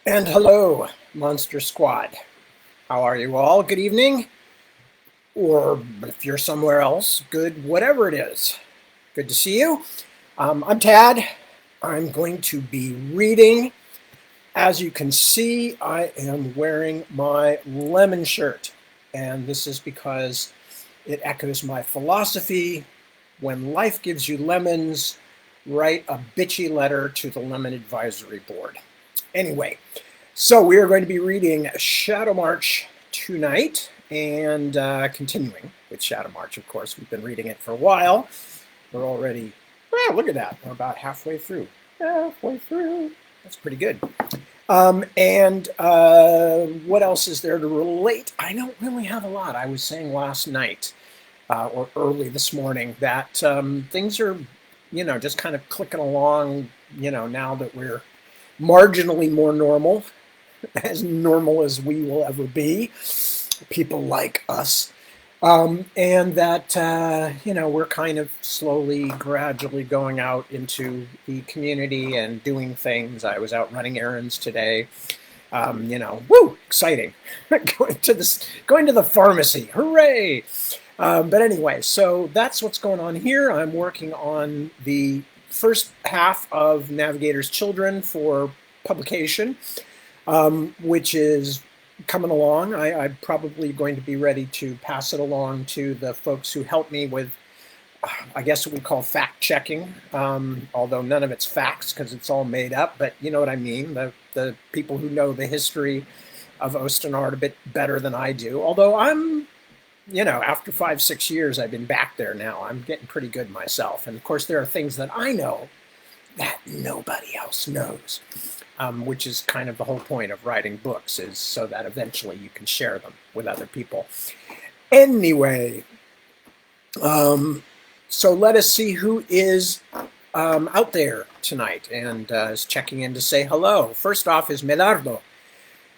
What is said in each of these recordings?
And hello, Monster Squad. How are you all? Good evening. Or if you're somewhere else, good whatever it is. Good to see you. I'm Tad. I'm going to be reading. As you can see, I am wearing my lemon shirt. And this is because it echoes my philosophy. When life gives you lemons, write a bitchy letter to the Lemon Advisory Board. Anyway, so we are going to be reading Shadowmarch tonight and continuing with Shadowmarch. Of course, we've been reading it for a while. We're already, look at that. We're about halfway through. Halfway through. That's pretty good. And what else is there to relate? I don't really have a lot. I was saying last night or early this morning that things are, just kind of clicking along, now that we're marginally more normal as we will ever be, people like us. And that, we're kind of slowly, gradually going out into the community and doing things. I was out running errands today. Exciting. going to the pharmacy. Hooray. But anyway, so that's what's going on here. I'm working on the first half of Navigator's Children for publication, which is coming along. I'm probably going to be ready to pass it along to the folks who help me with, I guess what we call fact checking, although none of it's facts because it's all made up, but you know what I mean. The people who know the history of Ostenard a bit better than I do, although I'm, after 5-6 years, I've been back there now. I'm getting pretty good myself. And of course, there are things that I know that nobody else knows, which is kind of the whole point of writing books, is so that eventually you can share them with other people. Anyway, so let us see who is out there tonight and is checking in to say hello. First off is Medardo.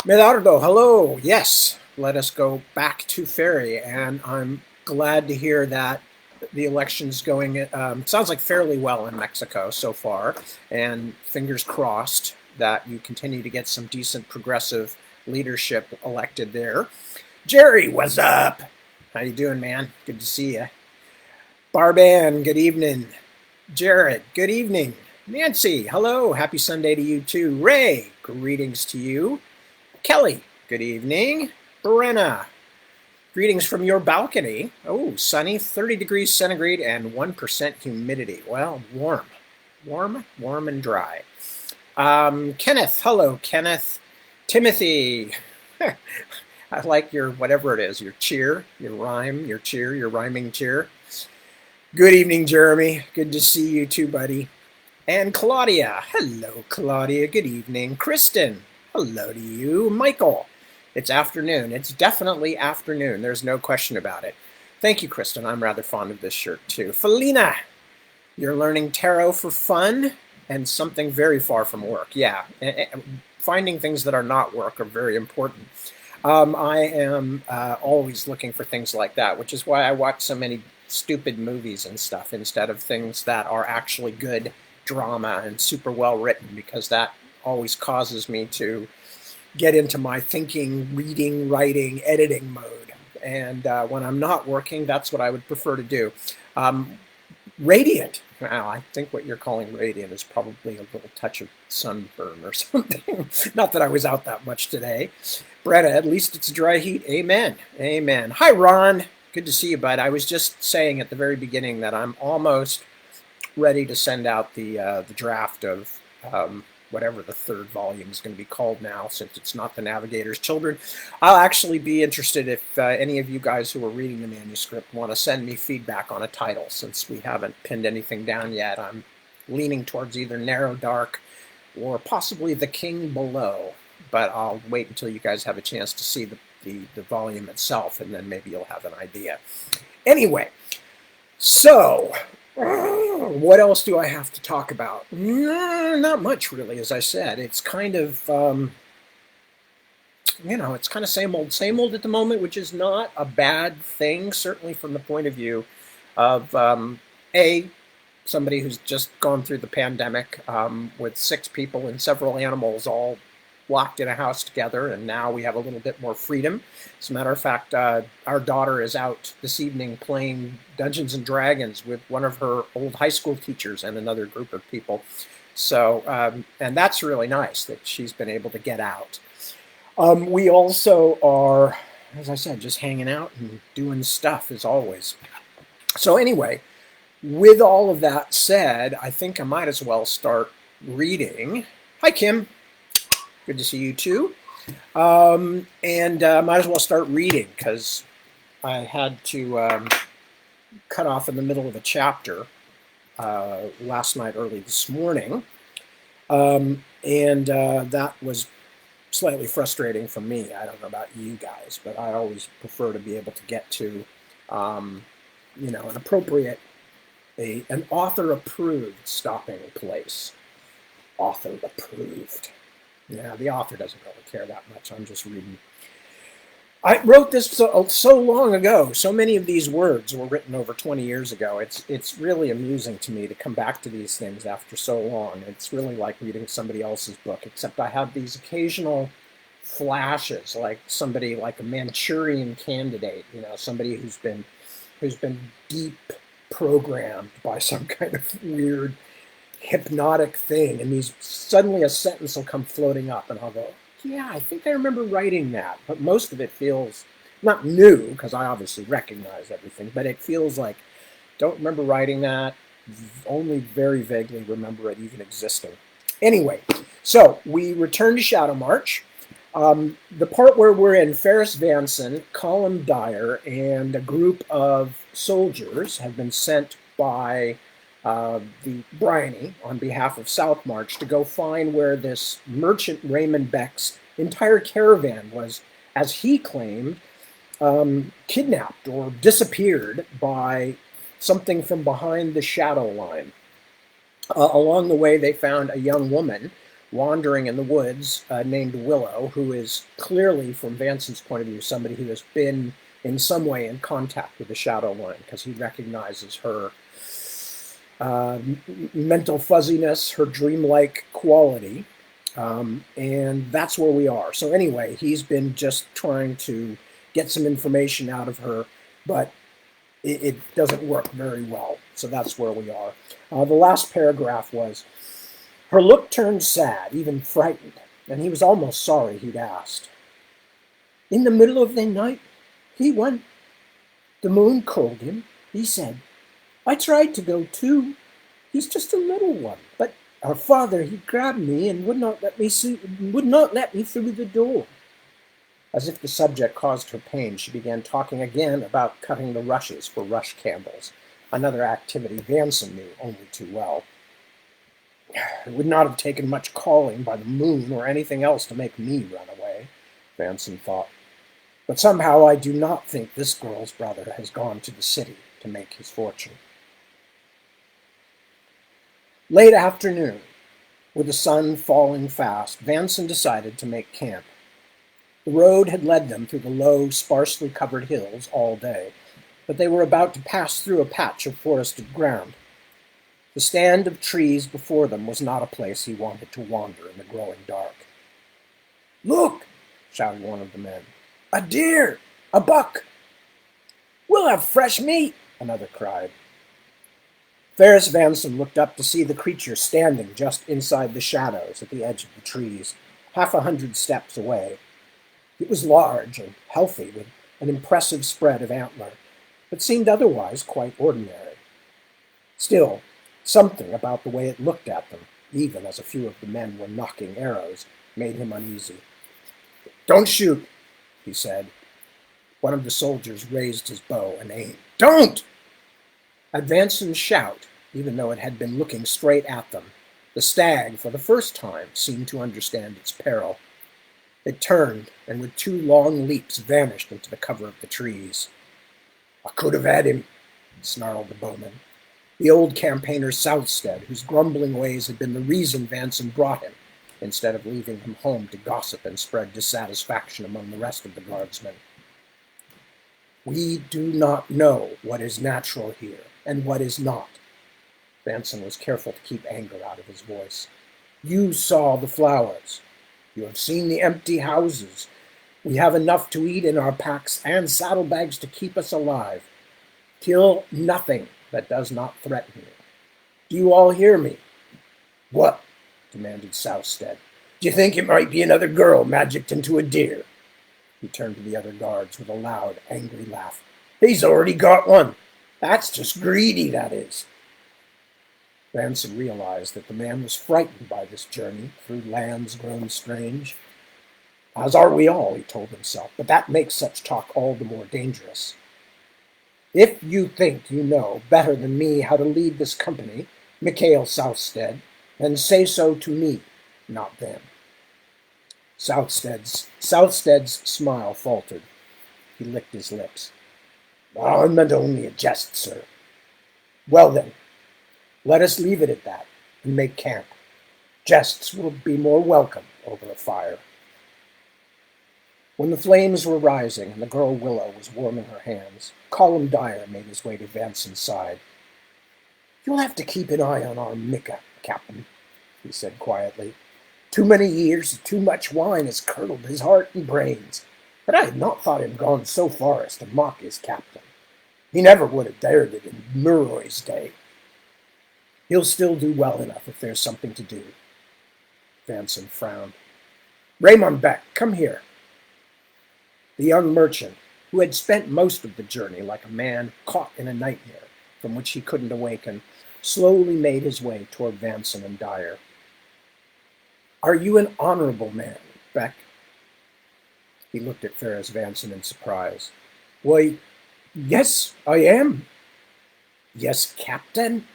Medardo, hello. Yes, let us go back to Ferry, and I'm glad to hear that the election's going, sounds like fairly well in Mexico so far, and fingers crossed that you continue to get some decent progressive leadership elected there. Jerry, what's up? How you doing, man? Good to see you. Barban, good evening. Jared, good evening. Nancy, hello. Happy Sunday to you too. Ray, greetings to you. Kelly, good evening. Brenna, greetings from your balcony. Oh, sunny, 30 degrees centigrade and 1% humidity. Well, warm and dry. Kenneth, hello, Kenneth. Timothy, I like your whatever it is, your cheer, your rhyme, your cheer, your rhyming cheer. Good evening, Jeremy. Good to see you too, buddy. And Claudia, hello, Claudia. Good evening. Kristen, hello to you. Michael, it's afternoon. It's definitely afternoon. There's no question about it. Thank you, Kristen. I'm rather fond of this shirt, too. Felina, you're learning tarot for fun and something very far from work. Yeah, finding things that are not work are very important. I am always looking for things like that, which is why I watch so many stupid movies and stuff instead of things that are actually good drama and super well written, because that always causes me to get into my thinking, reading, writing, editing mode. And when I'm not working, that's what I would prefer to do. Radiant. Well, I think what you're calling radiant is probably a little touch of sunburn or something. Not that I was out that much today. Bretta, at least it's dry heat. Amen. Amen. Hi, Ron. Good to see you, bud. I was just saying at the very beginning that I'm almost ready to send out the draft of whatever the third volume is going to be called now, since it's not the Navigator's Children. I'll actually be interested if any of you guys who are reading the manuscript want to send me feedback on a title, since we haven't pinned anything down yet. I'm leaning towards either Narrow Dark or possibly The King Below, but I'll wait until you guys have a chance to see the volume itself, and then maybe you'll have an idea. Anyway, so what else do I have to talk about? Not much, really, as I said. It's kind of, it's kind of same old at the moment, which is not a bad thing, certainly from the point of view of, somebody who's just gone through the pandemic with 6 people and several animals all locked in a house together, and now we have a little bit more freedom. As a matter of fact, our daughter is out this evening playing Dungeons and Dragons with one of her old high school teachers and another group of people. So, and that's really nice that she's been able to get out. We also are, as I said, just hanging out and doing stuff as always. So anyway, with all of that said, I think I might as well start reading. Hi, Kim. Good to see you too. And might as well start reading because I had to cut off in the middle of a chapter last night, early this morning. And that was slightly frustrating for me. I don't know about you guys, but I always prefer to be able to get to, an appropriate, an author-approved stopping place. Author-approved. Yeah, the author doesn't really care that much. I'm just reading. I wrote this so long ago. So many of these words were written over 20 years ago. It's really amusing to me to come back to these things after so long. It's really like reading somebody else's book, except I have these occasional flashes, like somebody like a Manchurian Candidate, somebody who's been deep programmed by some kind of weird hypnotic thing, and suddenly a sentence will come floating up, and I'll go, yeah, I think I remember writing that, but most of it feels not new, because I obviously recognize everything, but it feels like, don't remember writing that, only very vaguely remember it even existing. Anyway, so we return to Shadowmarch. The part where we're in, Ferris Vanson, Colin Dyer, and a group of soldiers have been sent by the Bryony on behalf of Southmarch to go find where this merchant Raymond Beck's entire caravan was, as he claimed, kidnapped or disappeared by something from behind the shadow line. Along the way, they found a young woman wandering in the woods named Willow, who is clearly, from Vanson's point of view, somebody who has been in some way in contact with the shadow line, because he recognizes her mental fuzziness, her dreamlike quality, and that's where we are. So anyway, he's been just trying to get some information out of her, but it doesn't work very well. So that's where we are. The last paragraph was, her look turned sad, even frightened, and he was almost sorry he'd asked. In the middle of the night, he went. The moon called him, he said. I tried to go too. He's just a little one. But our father, he grabbed me and would not let me through the door. As if the subject caused her pain, she began talking again about cutting the rushes for rush candles, another activity Vanson knew only too well. It would not have taken much calling by the moon or anything else to make me run away, Vanson thought. But somehow I do not think this girl's brother has gone to the city to make his fortune. Late afternoon, with the sun falling fast, Vanson decided to make camp. The road had led them through the low, sparsely covered hills all day, but they were about to pass through a patch of forested ground. The stand of trees before them was not a place he wanted to wander in the growing dark. Look, shouted one of the men. A deer! A buck! We'll have fresh meat, another cried. Ferris Vanson looked up to see the creature standing just inside the shadows at the edge of the trees, 100 steps away. It was large and healthy, with an impressive spread of antler, but seemed otherwise quite ordinary. Still, something about the way it looked at them, even as a few of the men were knocking arrows, made him uneasy. Don't shoot, he said. One of the soldiers raised his bow and aimed. Don't! At Vanson's shout, even though it had been looking straight at them, the stag, for the first time, seemed to understand its peril. It turned, and with 2 long leaps vanished into the cover of the trees. I could have had him, snarled the bowman. The old campaigner Southstead, whose grumbling ways had been the reason Vanson brought him, instead of leaving him home to gossip and spread dissatisfaction among the rest of the guardsmen. We do not know what is natural here, and what is not. Vanson was careful to keep anger out of his voice. You saw the flowers. You have seen the empty houses. We have enough to eat in our packs and saddlebags to keep us alive. Kill nothing that does not threaten you. Do you all hear me?" "What?" demanded Southstead. "Do you think it might be another girl magicked into a deer?" He turned to the other guards with a loud, angry laugh. "He's already got one. That's just greedy, that is." Vanson realized that the man was frightened by this journey through lands grown strange. As are we all, he told himself, but that makes such talk all the more dangerous. "If you think you know better than me how to lead this company, Mikhail Southstead, then say so to me, not them." Southstead's smile faltered. He licked his lips. "I meant only a jest, sir." "Well then, let us leave it at that and make camp. Jests will be more welcome over a fire." When the flames were rising and the girl Willow was warming her hands, Colum Dyer made his way to Vanson's side. "You'll have to keep an eye on our Micah, Captain," he said quietly. "Too many years of too much wine has curdled his heart and brains, but I had not thought him gone so far as to mock his captain. He never would have dared it in Muroy's day. He'll still do well enough if there's something to do." Vanson frowned. "Raymond Beck, come here." The young merchant, who had spent most of the journey like a man caught in a nightmare from which he couldn't awaken, slowly made his way toward Vanson and Dyer. "Are you an honorable man, Beck?" He looked at Ferris Vanson in surprise. "Why, yes, I am." "Yes, Captain?"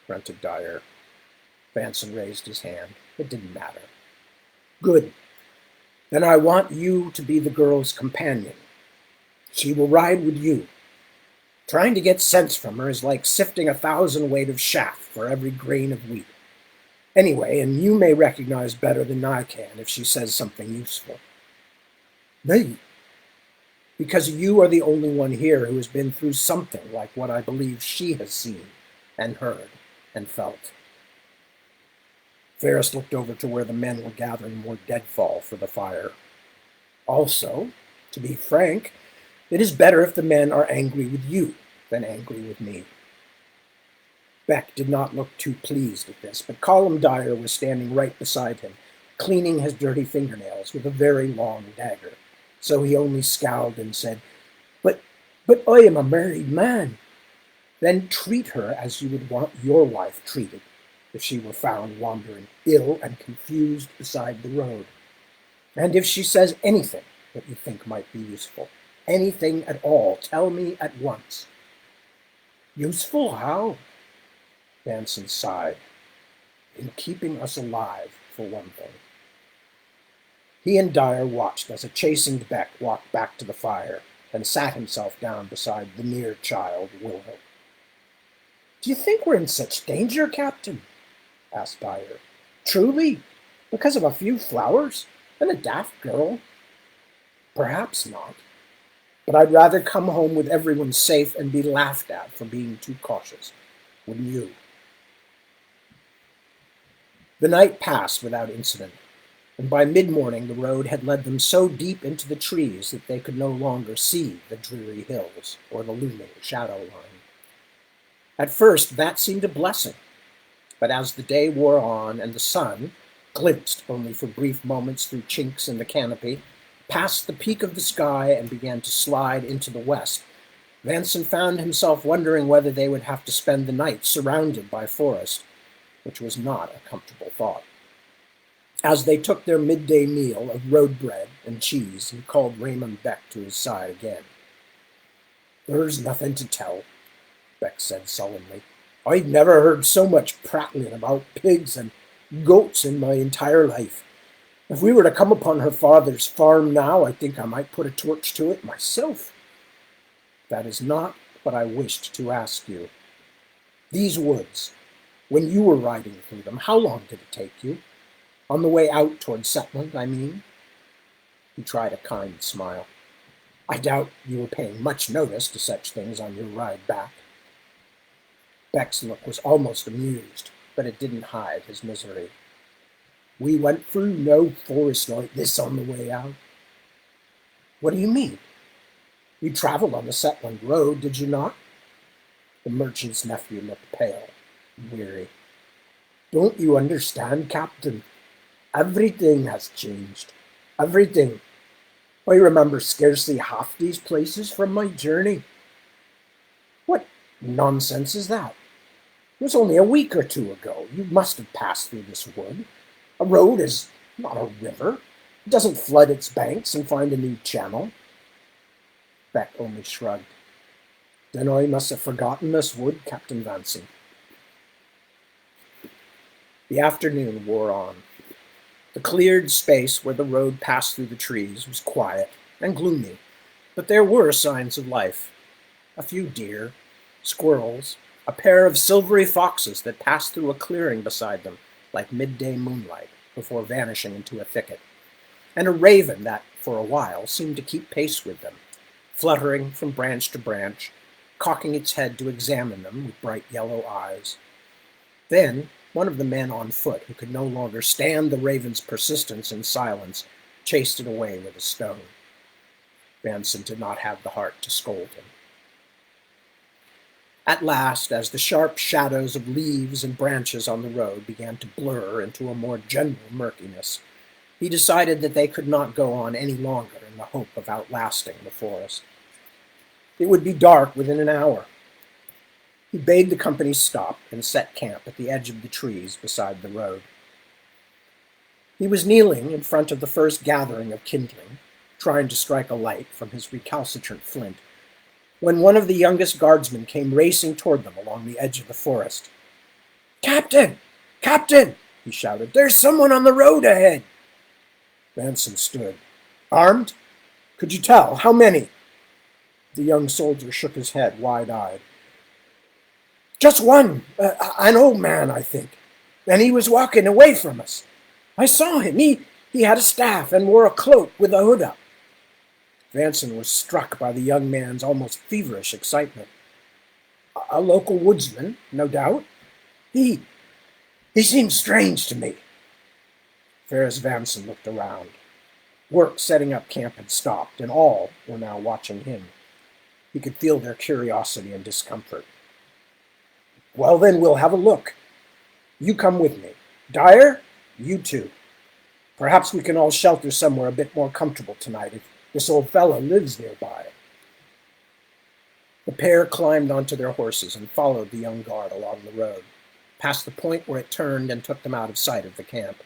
grunted Dyer. Vanson raised his hand. It didn't matter. "Good. Then I want you to be the girl's companion. She will ride with you. Trying to get sense from her is like sifting 1,000 weight of chaff for every grain of wheat. Anyway, and you may recognize better than I can if she says something useful." "Me?" "Because you are the only one here who has been through something like what I believe she has seen and heard and felt." Ferris looked over to where the men were gathering more deadfall for the fire. "Also, to be frank, it is better if the men are angry with you than angry with me." Beck did not look too pleased at this, but Colum Dyer was standing right beside him, cleaning his dirty fingernails with a very long dagger. So he only scowled and said, But I am a married man." "Then treat her as you would want your wife treated if she were found wandering ill and confused beside the road. And if she says anything that you think might be useful, anything at all, tell me at once." "Useful how?" Vanson sighed. "In keeping us alive, for one thing." He and Dyer watched as a chastened Beck walked back to the fire and sat himself down beside the near child, Wilhelm. "Do you think we're in such danger, Captain?" asked Dyer. "Truly? Because of a few flowers and a daft girl?" "Perhaps not. But I'd rather come home with everyone safe and be laughed at for being too cautious. Wouldn't you?" The night passed without incident, and by mid-morning the road had led them so deep into the trees that they could no longer see the dreary hills or the looming shadow line. At first that seemed a blessing, but as the day wore on and the sun, glimpsed only for brief moments through chinks in the canopy, passed the peak of the sky and began to slide into the west, Vanson found himself wondering whether they would have to spend the night surrounded by forest, which was not a comfortable thought. As they took their midday meal of road bread and cheese, he called Raymond Beck to his side again. "There's nothing to tell," Beck said sullenly. "I've never heard so much prattling about pigs and goats in my entire life. If we were to come upon her father's farm now, I think I might put a torch to it myself." "That is not what I wished to ask you. These woods, when you were riding through them, how long did it take you? On the way out toward settlement, I mean?" He tried a kind smile. "I doubt you were paying much notice to such things on your ride back." Beck's look was almost amused, but it didn't hide his misery. We went through no forest like this on the way out. What do you mean? You traveled on the Setland Road, did you not? The merchant's nephew looked pale and weary. Don't you understand, Captain? Everything has changed. Everything. I remember scarcely half these places from my journey. What nonsense is that? It was only a week or two ago. You must have passed through this wood. A road is not a river. It doesn't flood its banks and find a new channel. Beck only shrugged. Then I must have forgotten this wood, Captain Vanson. The afternoon wore on. The cleared space where the road passed through the trees was quiet and gloomy, but there were signs of life. A few deer, squirrels, a pair of silvery foxes that passed through a clearing beside them like midday moonlight before vanishing into a thicket, and a raven that, for a while, seemed to keep pace with them, fluttering from branch to branch, cocking its head to examine them with bright yellow eyes. Then one of the men on foot, who could no longer stand the raven's persistence in silence, chased it away with a stone. Vanson did not have the heart to scold him. At last, as the sharp shadows of leaves and branches on the road began to blur into a more general murkiness, he decided that they could not go on any longer in the hope of outlasting the forest. It would be dark within an hour. He bade the company stop and set camp at the edge of the trees beside the road. He was kneeling in front of the first gathering of kindling, trying to strike a light from his recalcitrant flint, when one of the youngest guardsmen came racing toward them along the edge of the forest. "Captain! Captain!" he shouted. "There's someone on the road ahead!" Vanson stood. "Armed? Could you tell? How many?" The young soldier shook his head, wide-eyed. "Just one, an old man, I think, and he was walking away from us. I saw him. He had a staff and wore a cloak with a hood up." Vanson was struck by the young man's almost feverish excitement. "A local woodsman, no doubt. He seemed strange to me." Ferris Vanson looked around. Work setting up camp had stopped, and all were now watching him. He could feel their curiosity and discomfort. "Well, then, we'll have a look. You come with me. Dyer, you too. Perhaps we can all shelter somewhere a bit more comfortable tonight if this old fellow lives nearby." The pair climbed onto their horses and followed the young guard along the road, past the point where it turned and took them out of sight of the camp.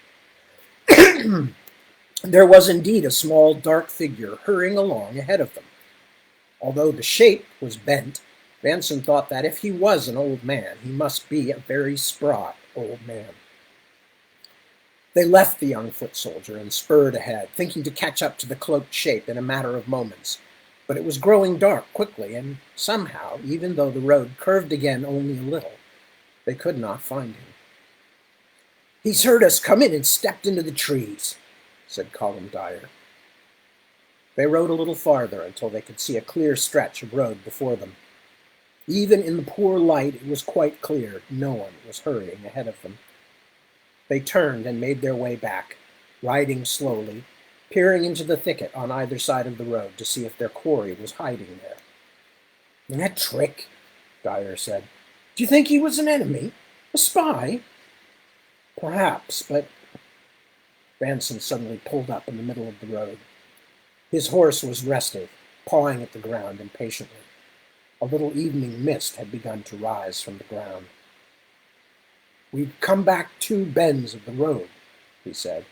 There was indeed a small, dark figure hurrying along ahead of them. Although the shape was bent, Vanson thought that if he was an old man, he must be a very spry old man. They left the young foot soldier and spurred ahead, thinking to catch up to the cloaked shape in a matter of moments. But it was growing dark quickly, and somehow, even though the road curved again only a little, they could not find him. "He's heard us come in and stepped into the trees," said Colin Dyer. They rode a little farther until they could see a clear stretch of road before them. Even in the poor light, it was quite clear no one was hurrying ahead of them. They turned and made their way back, riding slowly, peering into the thicket on either side of the road to see if their quarry was hiding there. "A trick," Dyer said. "Do you think he was an enemy? A spy?" "Perhaps, but—" Vanson suddenly pulled up in the middle of the road. His horse was restive, pawing at the ground impatiently. A little evening mist had begun to rise from the ground. "We've come back 2 bends of the road," he said.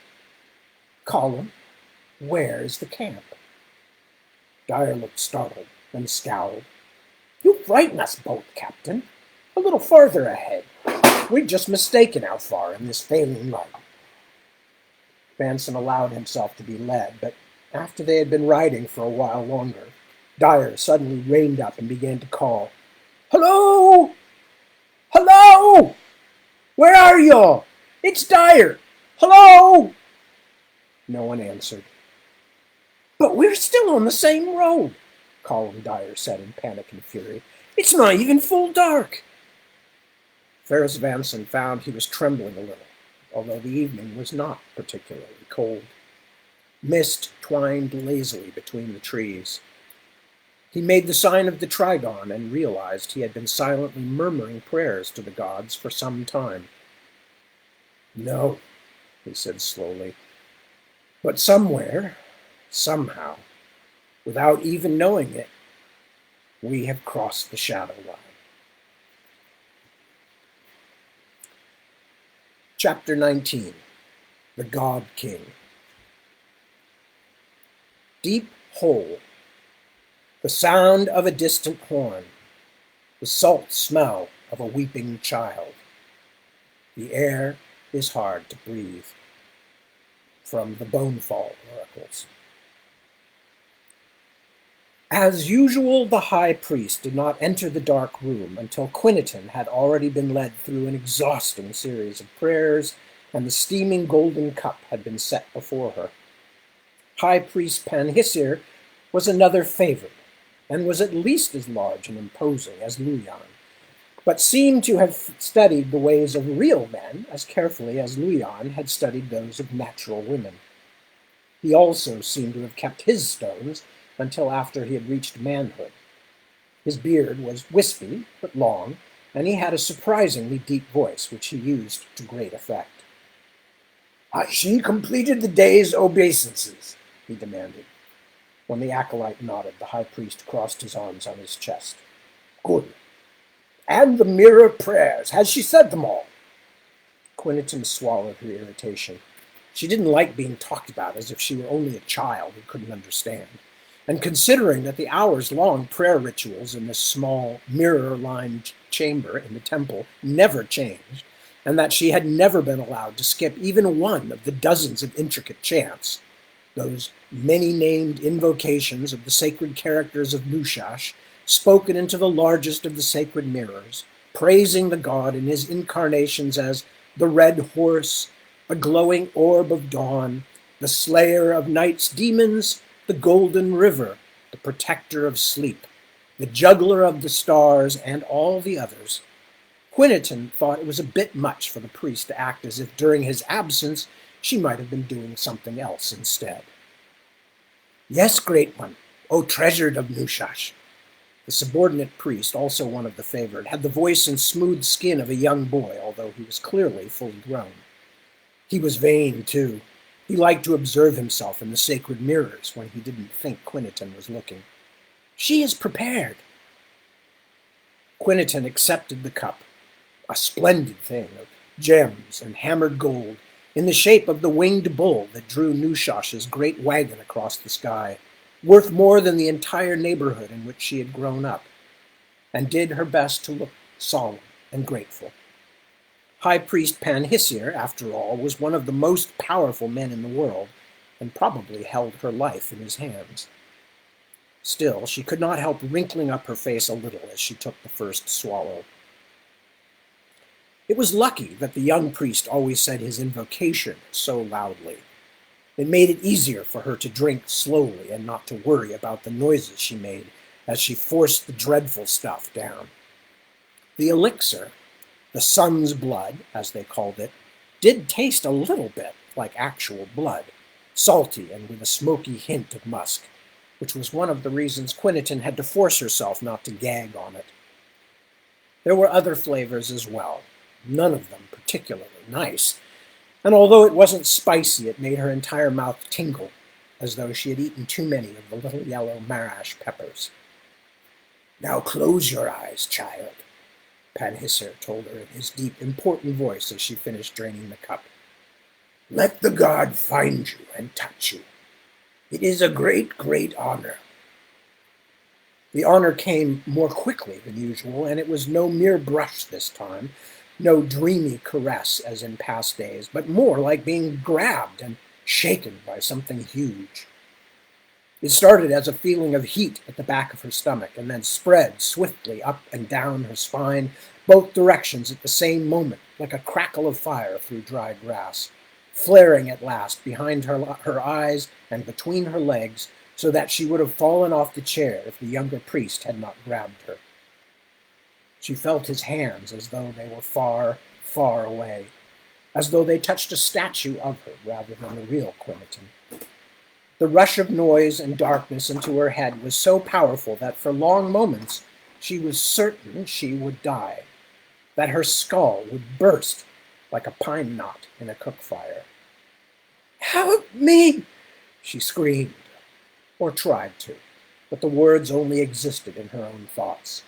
"Colin, where is the camp?" Dyer looked startled, then scowled. "You frighten us both, Captain. A little farther ahead. We've just mistaken how far in this failing light." Vanson allowed himself to be led, but after they had been riding for a while longer, Dyer suddenly reined up and began to call, "Hello! Hello! Where are you? It's Dyer! Hello!" No one answered. "But we're still on the same road," Colin Dyer said in panic and fury. "It's not even full dark." Ferris Vanson found he was trembling a little. although the evening was not particularly cold. Mist twined lazily between the trees. He made the sign of the trigon and realized he had been silently murmuring prayers to the gods for some time. No, he said slowly, but somewhere, somehow, without even knowing it, we have crossed the shadow line. Chapter 19, The God King. Deep hole, the sound of a distant horn, the salt smell of a weeping child. The air is hard to breathe. From the Bonefall Oracles. As usual, the high priest did not enter the dark room until Quiniton had already been led through an exhausting series of prayers, and the steaming golden cup had been set before her. High Priest Panhissir was another favored, and was at least as large and imposing as Luyan, but seemed to have studied the ways of real men as carefully as Luyan had studied those of natural women. He also seemed to have kept his stones until after he had reached manhood. His beard was wispy but long, and he had a surprisingly deep voice, which he used to great effect. "Has she completed the day's obeisances?" he demanded. When the acolyte nodded, the high priest crossed his arms on his chest. "Good. And the mirror prayers, has she said them all?" Quiniton swallowed her irritation. She didn't like being talked about as if she were only a child who couldn't understand. And considering that the hours-long prayer rituals in this small, mirror-lined chamber in the temple never changed, and that she had never been allowed to skip even one of the dozens of intricate chants, those many-named invocations of the sacred characters of Nushash, spoken into the largest of the sacred mirrors, praising the god in his incarnations as the red horse, the glowing orb of dawn, the slayer of night's demons, the golden river, the protector of sleep, the juggler of the stars, and all the others. Quiniton thought it was a bit much for the priest to act as if during his absence she might have been doing something else instead. "Yes, great one, O treasured of Nushash." The subordinate priest, also one of the favored, had the voice and smooth skin of a young boy, although he was clearly fully grown. He was vain, too. He liked to observe himself in the sacred mirrors when he didn't think Quiniton was looking. "She is prepared." Quiniton accepted the cup, a splendid thing of gems and hammered gold, in the shape of the winged bull that drew Nushash's great wagon across the sky, worth more than the entire neighborhood in which she had grown up, and did her best to look solemn and grateful. High Priest Panhissir, after all, was one of the most powerful men in the world, and probably held her life in his hands. Still, she could not help wrinkling up her face a little as she took the first swallow. It was lucky that the young priest always said his invocation so loudly. It made it easier for her to drink slowly and not to worry about the noises she made as she forced the dreadful stuff down. The elixir, the sun's blood, as they called it, did taste a little bit like actual blood, salty and with a smoky hint of musk, which was one of the reasons Quiniton had to force herself not to gag on it. There were other flavors as well, none of them particularly nice, and although it wasn't spicy, it made her entire mouth tingle, as though she had eaten too many of the little yellow marash peppers. "Now close your eyes, child," Panhissir told her in his deep, important voice as she finished draining the cup. "Let the god find you and touch you. It is a great, great honor." The honor came more quickly than usual, and it was no mere brush this time, no dreamy caress as in past days, but more like being grabbed and shaken by something huge. It started as a feeling of heat at the back of her stomach and then spread swiftly up and down her spine, both directions at the same moment, like a crackle of fire through dry grass, flaring at last behind her eyes and between her legs, so that she would have fallen off the chair if the younger priest had not grabbed her. She felt his hands as though they were far, far away. as though they touched a statue of her rather than the real Quiniton. The rush of noise and darkness into her head was so powerful that for long moments she was certain she would die, that her skull would burst like a pine knot in a cook fire. "Help me!" she screamed, or tried to, but the words only existed in her own thoughts.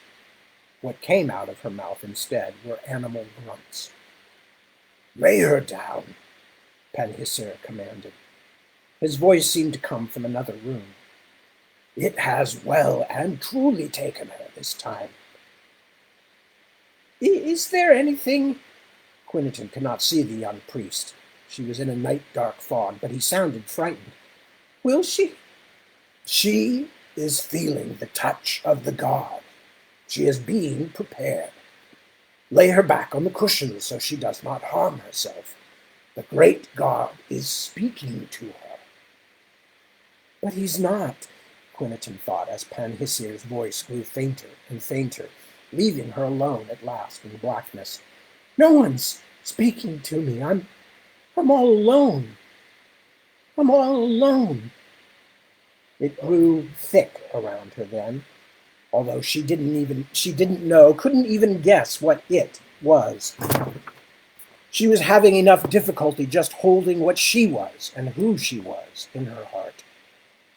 What came out of her mouth instead were animal grunts. "Lay her down," Pen-Hissir commanded. His voice seemed to come from another room. "It has well and truly taken her this time." "Is there anything—" Quiniton could not see the young priest. She was in a night-dark fog, but he sounded frightened. "Will she—" "She is feeling the touch of the god. She is being prepared. Lay her back on the cushions so she does not harm herself. The great god is speaking to her." "But he's not," Quiniton thought as Pen-Hissir's voice grew fainter and fainter, leaving her alone at last in blackness. "No one's speaking to me. I'm all alone. I'm all alone." It grew thick around her then, although she didn't know, couldn't even guess what it was. She was having enough difficulty just holding what she was and who she was in her heart.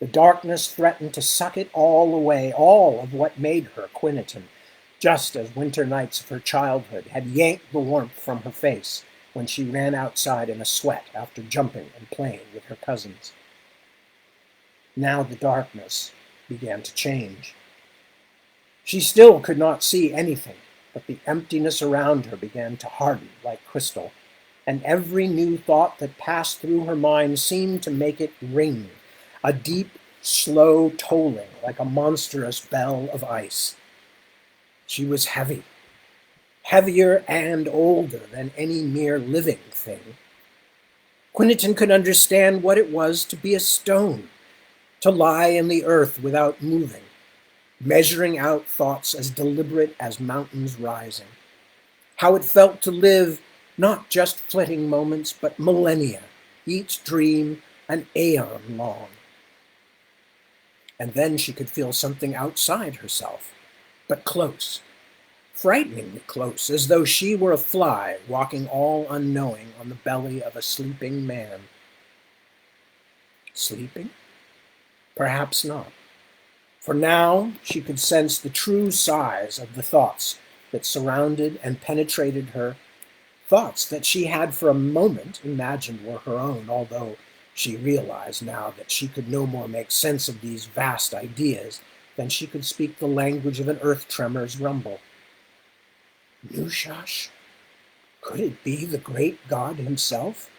The darkness threatened to suck it all away, all of what made her Quiniton, just as winter nights of her childhood had yanked the warmth from her face when she ran outside in a sweat after jumping and playing with her cousins. Now the darkness began to change. She still could not see anything, but the emptiness around her began to harden like crystal, and every new thought that passed through her mind seemed to make it ring, a deep, slow tolling like a monstrous bell of ice. She was heavy, heavier and older than any mere living thing. Quiniton could understand what it was to be a stone, to lie in the earth without moving, measuring out thoughts as deliberate as mountains rising. How it felt to live not just flitting moments, but millennia, each dream an aeon long. And then she could feel something outside herself, but close, frighteningly close, as though she were a fly walking all unknowing on the belly of a sleeping man. Sleeping? Perhaps not. For now she could sense the true size of the thoughts that surrounded and penetrated her, thoughts that she had for a moment imagined were her own, although she realized now that she could no more make sense of these vast ideas than she could speak the language of an earth tremor's rumble. Nushash? Could it be the great god himself?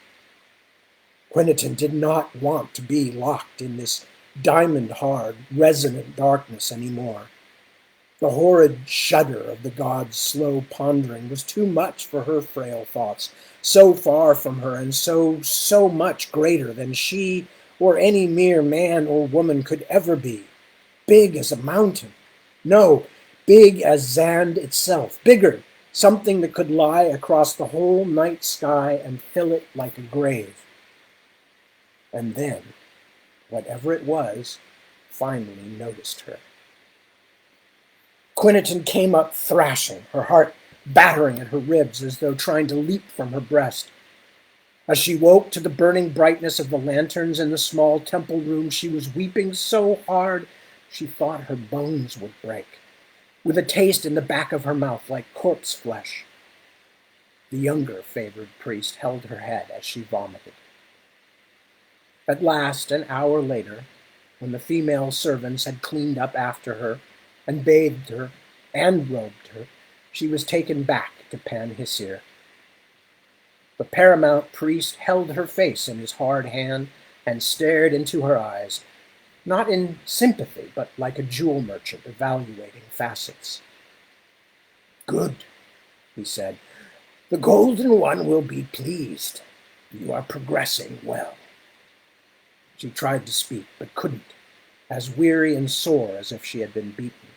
Quiniton did not want to be locked in this diamond-hard, resonant darkness anymore. The horrid shudder of the god's slow pondering was too much for her frail thoughts, so far from her and so much greater than she or any mere man or woman could ever be. Big as a mountain. No, big as Zand itself. Bigger, something that could lie across the whole night sky and fill it like a grave. And then, whatever it was, finally noticed her. Quiniton came up thrashing, her heart battering at her ribs as though trying to leap from her breast. As she woke to the burning brightness of the lanterns in the small temple room, she was weeping so hard she thought her bones would break, with a taste in the back of her mouth like corpse flesh. The younger favored priest held her head as she vomited. At last, an hour later, when the female servants had cleaned up after her and bathed her and robed her, she was taken back to Pen-Hissir. The paramount priest held her face in his hard hand and stared into her eyes, not in sympathy, but like a jewel merchant evaluating facets. "Good," he said. "The Golden One will be pleased. You are progressing well." She tried to speak, but couldn't, as weary and sore as if she had been beaten.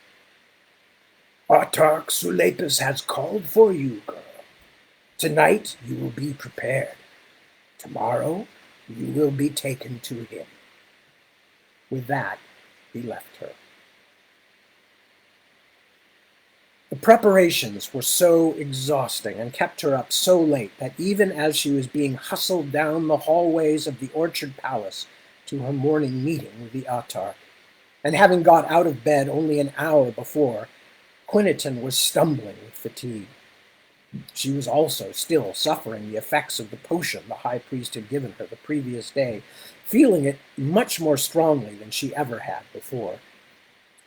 "Autarch Sulepus has called for you, girl." Tonight you will be prepared. Tomorrow you will be taken to him." With that, he left her. The preparations were so exhausting and kept her up so late that even as she was being hustled down the hallways of the Orchard Palace to her morning meeting with the Autarch, and having got out of bed only an hour before, Quiniton was stumbling with fatigue. She was also still suffering the effects of the potion the high priest had given her the previous day, feeling it much more strongly than she ever had before.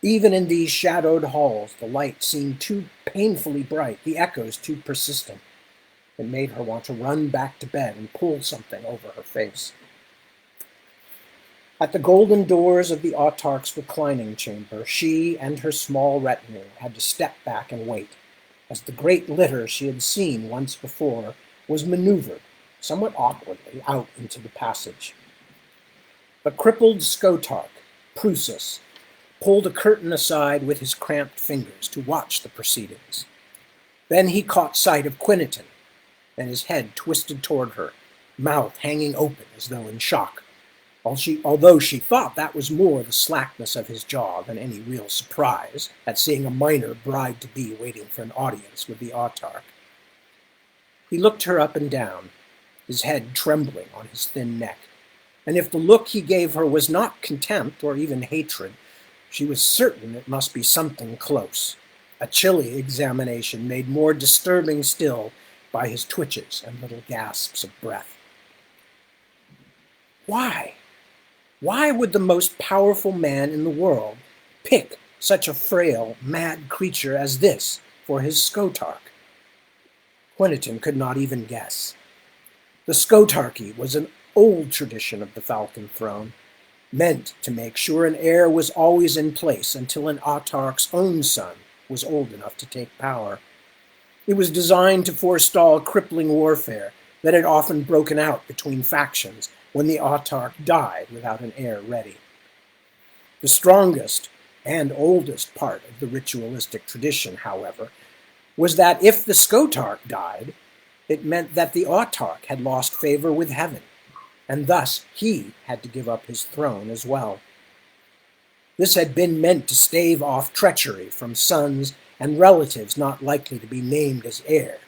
Even in these shadowed halls, the light seemed too painfully bright, the echoes too persistent. It made her want to run back to bed and pull something over her face. At the golden doors of the Autarch's reclining chamber, she and her small retinue had to step back and wait, as the great litter she had seen once before was maneuvered, somewhat awkwardly, out into the passage. The crippled Skotarch, Prusus, pulled a curtain aside with his cramped fingers to watch the proceedings. Then he caught sight of Quiniton, and his head twisted toward her, mouth hanging open as though in shock, although she thought that was more the slackness of his jaw than any real surprise at seeing a minor bride-to-be waiting for an audience with the Autarch. He looked her up and down, his head trembling on his thin neck, and if the look he gave her was not contempt or even hatred, she was certain it must be something close, a chilly examination made more disturbing still by his twitches and little gasps of breath. Why? Why would the most powerful man in the world pick such a frail, mad creature as this for his Skotarch? Quiniton could not even guess. The Skotarchy was an old tradition of the Falcon Throne, meant to make sure an heir was always in place until an Autarch's own son was old enough to take power. It was designed to forestall crippling warfare that had often broken out between factions when the Autarch died without an heir ready. The strongest and oldest part of the ritualistic tradition, however, was that if the Skotarch died, it meant that the Autarch had lost favor with heaven, and thus he had to give up his throne as well. This had been meant to stave off treachery from sons and relatives not likely to be named as heir,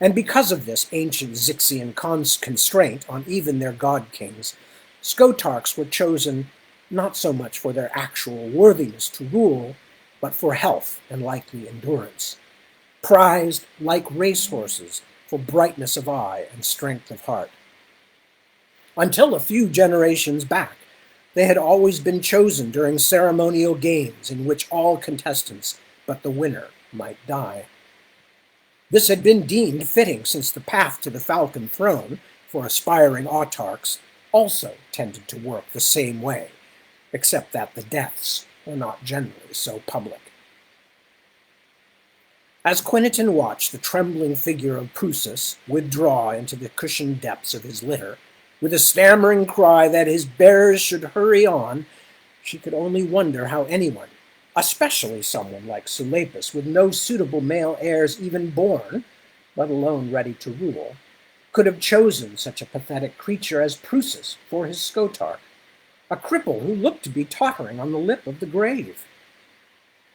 and because of this ancient Xixian constraint on even their god-kings, Skotarchs were chosen not so much for their actual worthiness to rule, but for health and likely endurance, prized like racehorses for brightness of eye and strength of heart. Until a few generations back, they had always been chosen during ceremonial games in which all contestants but the winner might die. This had been deemed fitting since the path to the Falcon Throne for aspiring Autarchs also tended to work the same way, except that the deaths were not generally so public. As Quiniton watched the trembling figure of Prusus withdraw into the cushioned depths of his litter, with a stammering cry that his bearers should hurry on, she could only wonder how anyone, especially someone like Sulepus with no suitable male heirs even born, let alone ready to rule, could have chosen such a pathetic creature as Prusus for his Skotarch, a cripple who looked to be tottering on the lip of the grave.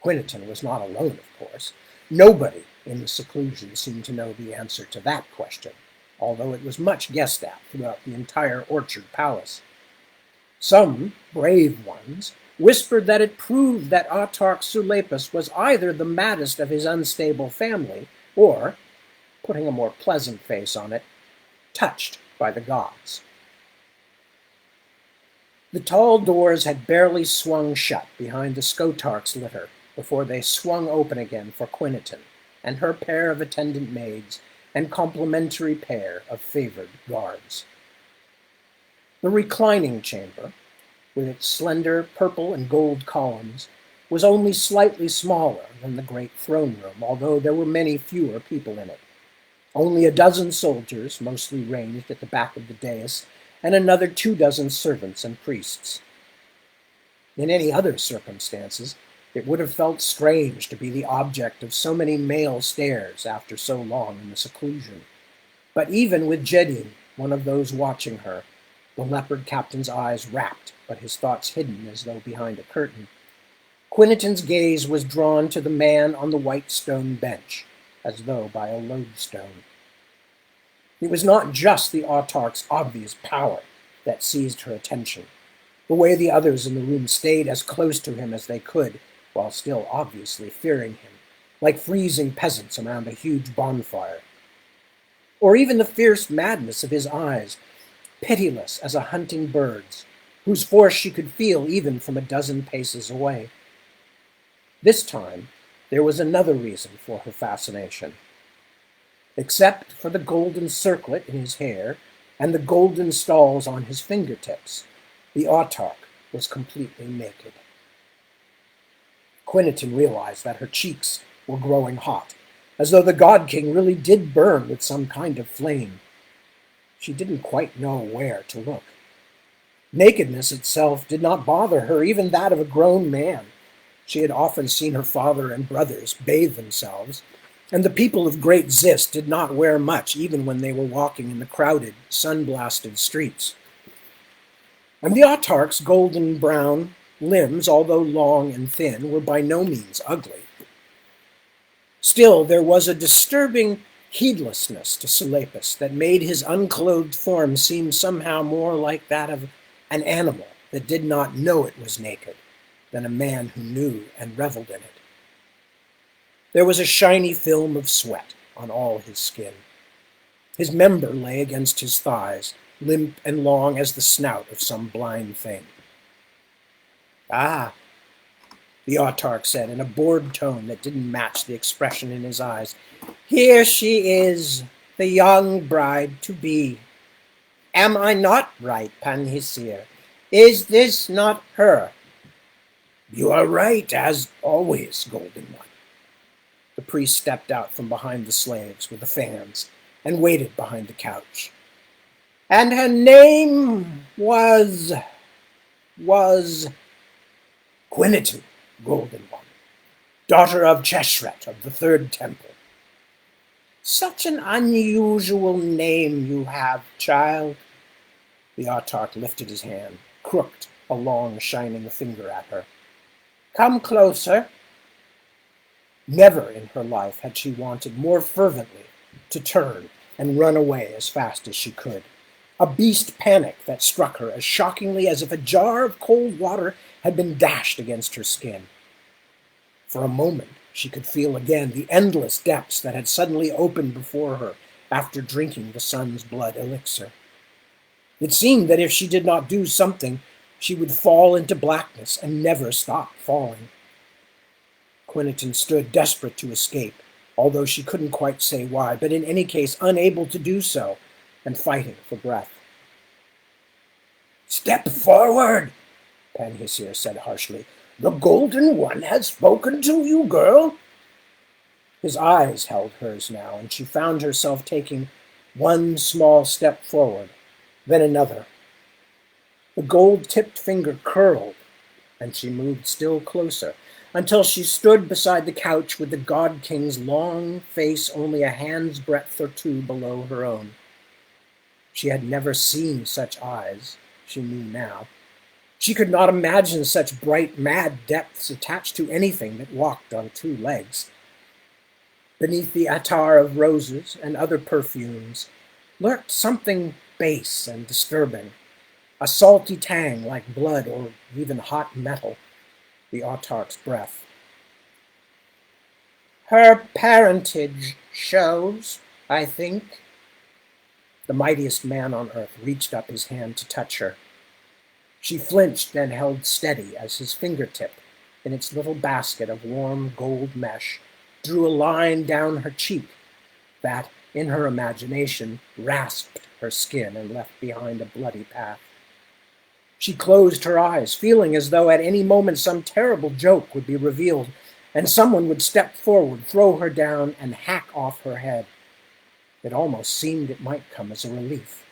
Quiniton was not alone, of course. Nobody in the seclusion seemed to know the answer to that question, although it was much guessed at throughout the entire Orchard Palace. Some brave ones whispered that it proved that Autarch Sulepus was either the maddest of his unstable family, or, putting a more pleasant face on it, touched by the gods. The tall doors had barely swung shut behind the Skotarch's litter before they swung open again for Quiniton and her pair of attendant maids and complimentary pair of favored guards. The reclining chamber, with its slender purple and gold columns, was only slightly smaller than the great throne room, although there were many fewer people in it. Only a dozen soldiers, mostly ranged at the back of the dais, and another 24 servants and priests. In any other circumstances, it would have felt strange to be the object of so many male stares after so long in the seclusion. But even with Jedin, one of those watching her, the leopard captain's eyes rapt, but his thoughts hidden as though behind a curtain, Quiniton's gaze was drawn to the man on the white stone bench, as though by a lodestone. It was not just the autarch's obvious power that seized her attention. The way the others in the room stayed as close to him as they could, while still obviously fearing him, like freezing peasants around a huge bonfire. Or even the fierce madness of his eyes, pitiless as a hunting bird's, whose force she could feel even from a dozen paces away. This time, there was another reason for her fascination. Except for the golden circlet in his hair and the golden stalls on his fingertips, the autarch was completely naked. Quiniton realized that her cheeks were growing hot, as though the God King really did burn with some kind of flame. She didn't quite know where to look. Nakedness itself did not bother her, even that of a grown man. She had often seen her father and brothers bathe themselves, and the people of Great Zis did not wear much even when they were walking in the crowded, sun-blasted streets. And the autarch's golden-brown limbs, although long and thin, were by no means ugly. Still, there was a disturbing heedlessness to Silepus that made his unclothed form seem somehow more like that of an animal that did not know it was naked than a man who knew and reveled in it. There was a shiny film of sweat on all his skin. His member lay against his thighs, limp and long as the snout of some blind thing. "Ah," the autarch said in a bored tone that didn't match the expression in his eyes. "Here she is, the young bride-to-be. Am I not right, Panhisir? Is this not her?" "You are right, as always, Golden One." The priest stepped out from behind the slaves with the fans and waited behind the couch. "And her name was Quiniton, Golden One, daughter of Cheshret of the Third Temple." "Such an unusual name you have, child." The autarch lifted his hand, crooked a long, shining finger at her. "Come closer." Never in her life had she wanted more fervently to turn and run away as fast as she could. A beast panic that struck her as shockingly as if a jar of cold water had been dashed against her skin. For a moment, she could feel again the endless depths that had suddenly opened before her after drinking the sun's blood elixir. It seemed that if she did not do something, she would fall into blackness and never stop falling. Quiniton stood desperate to escape, although she couldn't quite say why, but in any case unable to do so, and fighting for breath. "Step forward," Panhisir said harshly. "The Golden One has spoken to you, girl." His eyes held hers now, and she found herself taking one small step forward, then another. The gold-tipped finger curled, and she moved still closer, until she stood beside the couch with the God King's long face only a hand's breadth or two below her own. She had never seen such eyes, she knew now. She could not imagine such bright, mad depths attached to anything that walked on two legs. Beneath the attar of roses and other perfumes lurked something base and disturbing, a salty tang like blood or even hot metal. The autarch's breath. "Her parentage shows, I think." The mightiest man on earth reached up his hand to touch her. She flinched and held steady as his fingertip, in its little basket of warm gold mesh, drew a line down her cheek that, in her imagination, rasped her skin and left behind a bloody path. She closed her eyes, feeling as though at any moment some terrible joke would be revealed, and someone would step forward, throw her down, and hack off her head. It almost seemed it might come as a relief.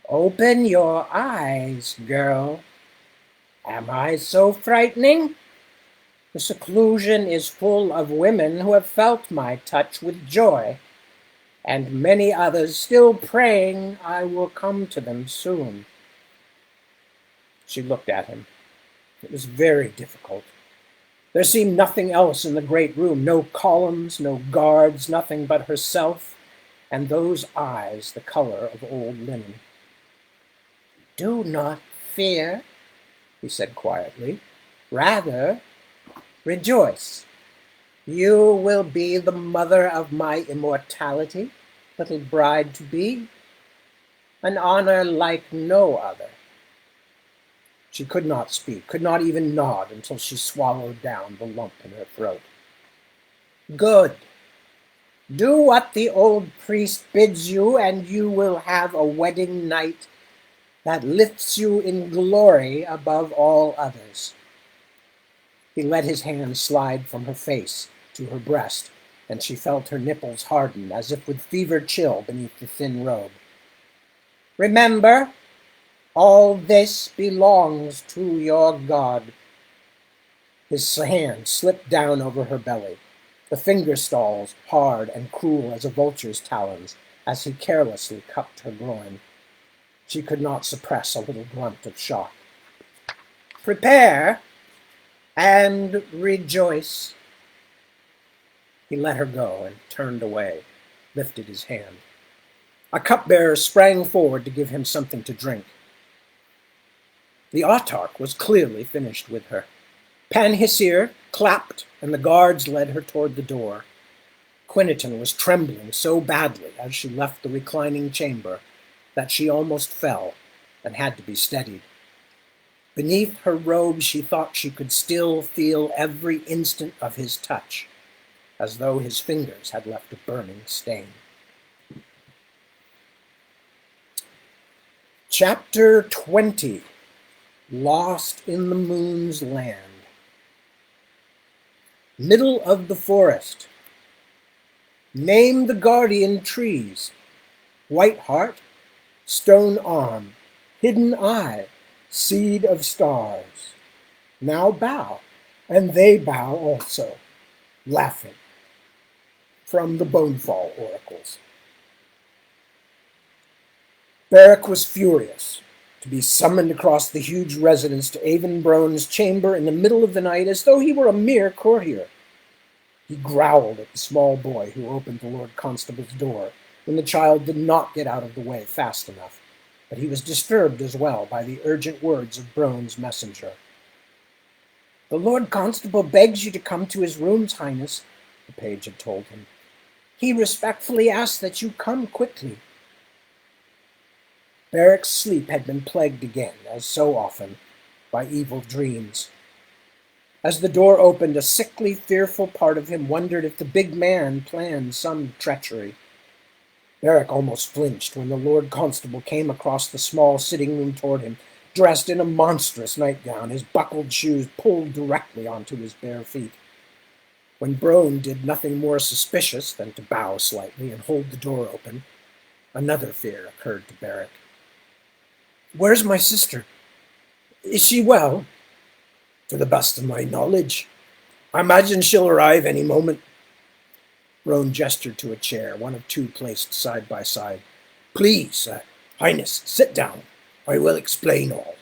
"Open your eyes, girl. Am I so frightening? The seclusion is full of women who have felt my touch with joy. and many others still praying I will come to them soon. She looked at him. It was very difficult. There seemed nothing else in the great room, no columns, no guards, nothing but herself and those eyes the color of old linen. "Do not fear," he said quietly. "Rather, rejoice. You will be the mother of my immortality, little bride-to-be, an honor like no other." She could not speak, could not even nod until she swallowed down the lump in her throat. "Good. Do what the old priest bids you, and you will have a wedding night that lifts you in glory above all others." He let his hand slide from her face to her breast, and she felt her nipples harden as if with fever chill beneath the thin robe. "Remember, all this belongs to your God." His hand slipped down over her belly, the finger stalls hard and cruel as a vulture's talons, as he carelessly cupped her groin. She could not suppress a little grunt of shock. "Prepare and rejoice." He let her go and turned away, lifted his hand. A cupbearer sprang forward to give him something to drink. The autarch was clearly finished with her. Pan-Hissir clapped, and the guards led her toward the door. Quiniton was trembling so badly as she left the reclining chamber that she almost fell and had to be steadied. Beneath her robe, she thought she could still feel every instant of his touch, as though his fingers had left a burning stain. Chapter 20. Lost in the Moon's Land. Middle of the forest. Name the guardian trees. White heart, stone arm, hidden eye, seed of stars. Now bow, and they bow also, laughing. From the Bonefall Oracles. Beric was furious to be summoned across the huge residence to Avonbrone's chamber in the middle of the night as though he were a mere courtier. He growled at the small boy who opened the Lord Constable's door when the child did not get out of the way fast enough, but he was disturbed as well by the urgent words of Brone's messenger. "The Lord Constable begs you to come to his rooms, Highness," the page had told him. "He respectfully asks that you come quickly." Beric's sleep had been plagued again, as so often, by evil dreams. As the door opened, a sickly, fearful part of him wondered if the big man planned some treachery. Beric almost flinched when the Lord Constable came across the small sitting room toward him, dressed in a monstrous nightgown, his buckled shoes pulled directly onto his bare feet. When Brone did nothing more suspicious than to bow slightly and hold the door open, another fear occurred to Beric. "Where's my sister? Is she well?" "To the best of my knowledge. I imagine she'll arrive any moment." Brone gestured to a chair, one of two placed side by side. "Please, Highness, sit down. I will explain all."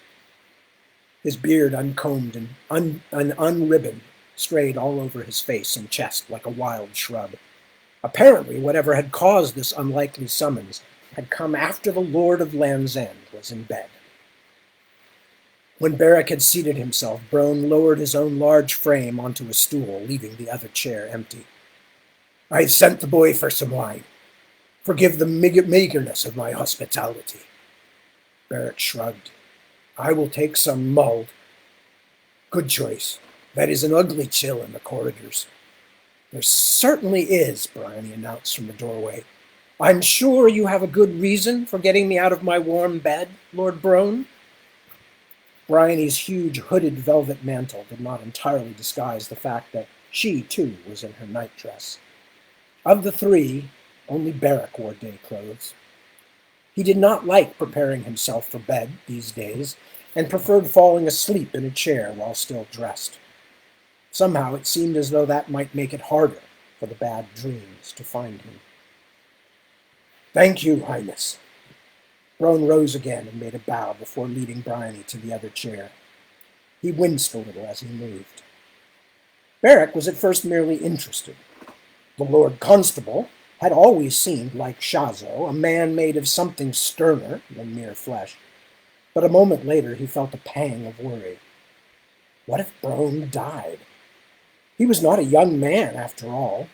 His beard, uncombed and unribboned, strayed all over his face and chest like a wild shrub. Apparently, whatever had caused this unlikely summons had come after the Lord of Land's End was in bed. When Beric had seated himself, Brone lowered his own large frame onto a stool, leaving the other chair empty. "I've sent the boy for some wine. Forgive the meagerness of my hospitality." Beric shrugged. "I will take some mulled." "Good choice. That is an ugly chill in the corridors." "There certainly is," Bryony announced from the doorway. "I'm sure you have a good reason for getting me out of my warm bed, Lord Brone." Bryony's huge hooded velvet mantle did not entirely disguise the fact that she, too, was in her nightdress. Of the three, only Beric wore day clothes. He did not like preparing himself for bed these days, and preferred falling asleep in a chair while still dressed. Somehow it seemed as though that might make it harder for the bad dreams to find him. Thank you, Highness. Brone rose again and made a bow before leading Bryony to the other chair. He winced a little as he moved. Beric was at first merely interested. The Lord Constable had always seemed, like Shazo, a man made of something sterner than mere flesh. But a moment later he felt a pang of worry. What if Brone died? He was not a young man, after all.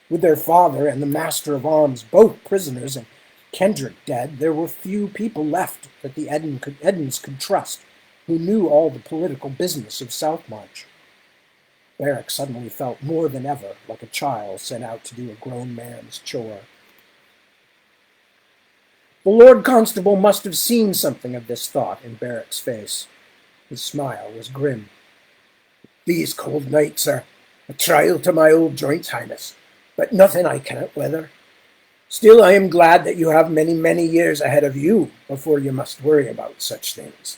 With their father and the Master of Arms both prisoners and Kendrick dead, there were few people left that the Eddens could trust, who knew all the political business of Southmarch. Beric suddenly felt more than ever like a child sent out to do a grown man's chore. The Lord Constable must have seen something of this thought in Beric's face. His smile was grim. These cold nights are a trial to my old joints, Highness, but nothing I cannot weather. Still, I am glad that you have many, many years ahead of you before you must worry about such things.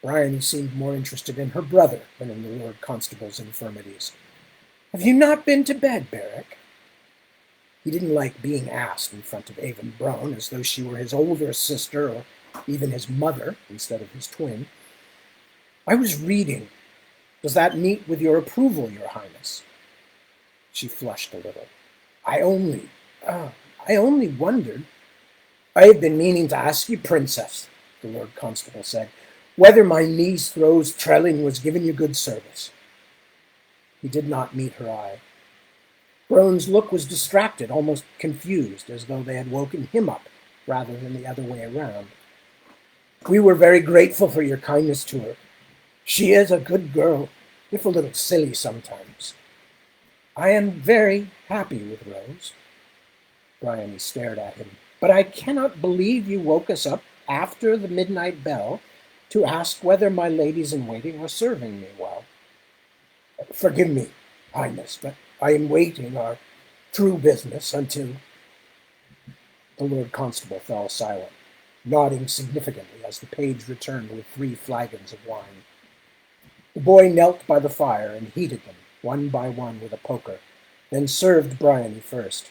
Bryony seemed more interested in her brother than in the Lord Constable's infirmities. Have you not been to bed, Beric? He didn't like being asked in front of Avon Brone, as though she were his older sister or even his mother instead of his twin. I was reading. Does that meet with your approval, your Highness? She flushed a little. I only wondered. I have been meaning to ask you, Princess, the Lord Constable said, whether my niece Rose Trelling was giving you good service. He did not meet her eye. Brone's look was distracted, almost confused, as though they had woken him up rather than the other way around. We were very grateful for your kindness to her. She is a good girl, if a little silly sometimes. I am very happy with Rose. Bryony stared at him. But I cannot believe you woke us up after the midnight bell to ask whether my ladies-in-waiting are serving me well. Forgive me, Highness, but I am waiting our true business until... The Lord Constable fell silent, nodding significantly as the page returned with 3 flagons of wine. The boy knelt by the fire and heated them, one by one with a poker, then served Bryony first.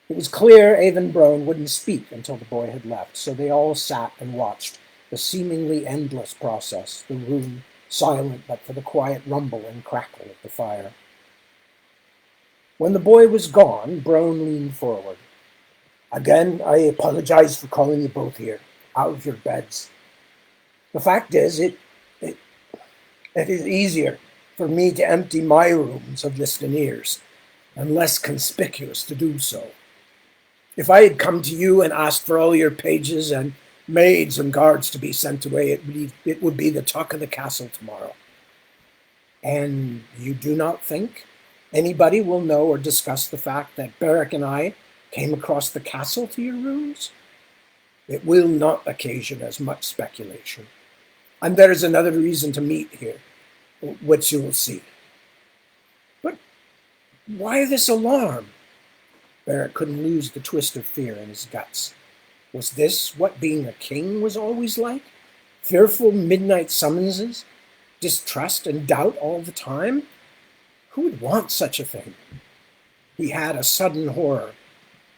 It was clear Avon Brone wouldn't speak until the boy had left, so they all sat and watched the seemingly endless process, the room silent but for the quiet rumble and crackle of the fire. When the boy was gone, Brone leaned forward. Again, I apologize for calling you both here, out of your beds. The fact is, it is easier for me to empty my rooms of listeneers, and less conspicuous to do so. If I had come to you and asked for all your pages and maids and guards to be sent away, it would be the talk of the castle tomorrow. And you do not think anybody will know or discuss the fact that Beric and I came across the castle to your rooms? It will not occasion as much speculation. And there is another reason to meet here, which you will see. But why this alarm? Beric couldn't lose the twist of fear in his guts. Was this what being a king was always like? Fearful midnight summonses? Distrust and doubt all the time? Who would want such a thing? He had a sudden horror.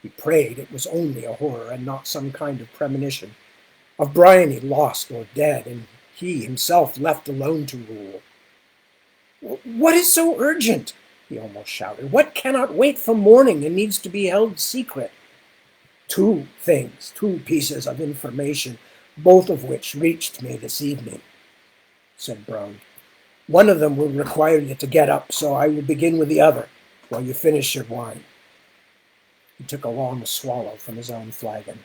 He prayed it was only a horror and not some kind of premonition, of Bryony lost or dead, and he himself left alone to rule. What is so urgent? He almost shouted. What cannot wait for morning and needs to be held secret? 2 things, 2 pieces of information, both of which reached me this evening, said Brone. One of them will require you to get up, so I will begin with the other while you finish your wine. He took a long swallow from his own flagon.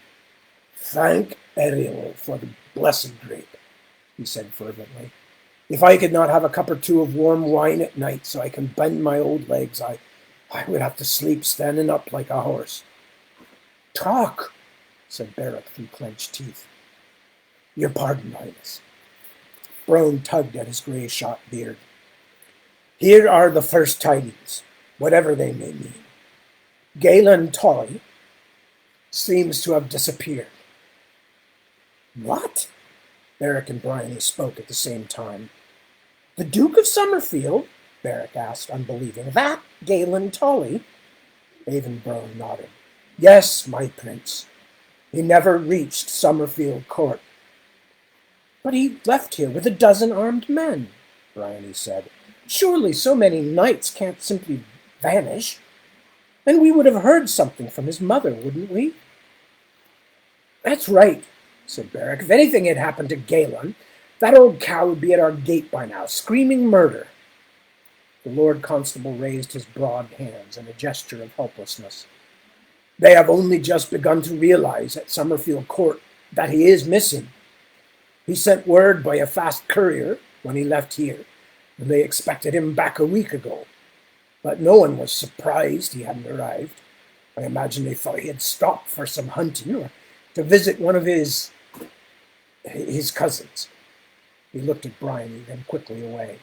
Thank Ariel for the blessed grape, he said fervently. If I could not have a cup or 2 of warm wine at night so I can bend my old legs, I would have to sleep standing up like a horse. Talk, said Beric through clenched teeth. Your pardon, Highness. Brone tugged at his grey-shot beard. Here are the first tidings, whatever they may mean. Galen Tully seems to have disappeared. What? Beric and Bryony spoke at the same time. The Duke of Summerfield? Beric asked, unbelieving. That Galen Tully? Avon Brone nodded. Yes, my prince. He never reached Summerfield Court. But he left here with 12 armed men, Bryony said. Surely so many knights can't simply vanish. And we would have heard something from his mother, wouldn't we? That's right, said Beric. If anything had happened to Galen, that old cow would be at our gate by now, screaming murder. The Lord Constable raised his broad hands in a gesture of helplessness. They have only just begun to realize at Summerfield Court that he is missing. He sent word by a fast courier when he left here, and they expected him back a week ago. But no one was surprised he hadn't arrived. I imagine they thought he had stopped for some hunting or to visit one of his cousins. He looked at Bryony, then quickly away.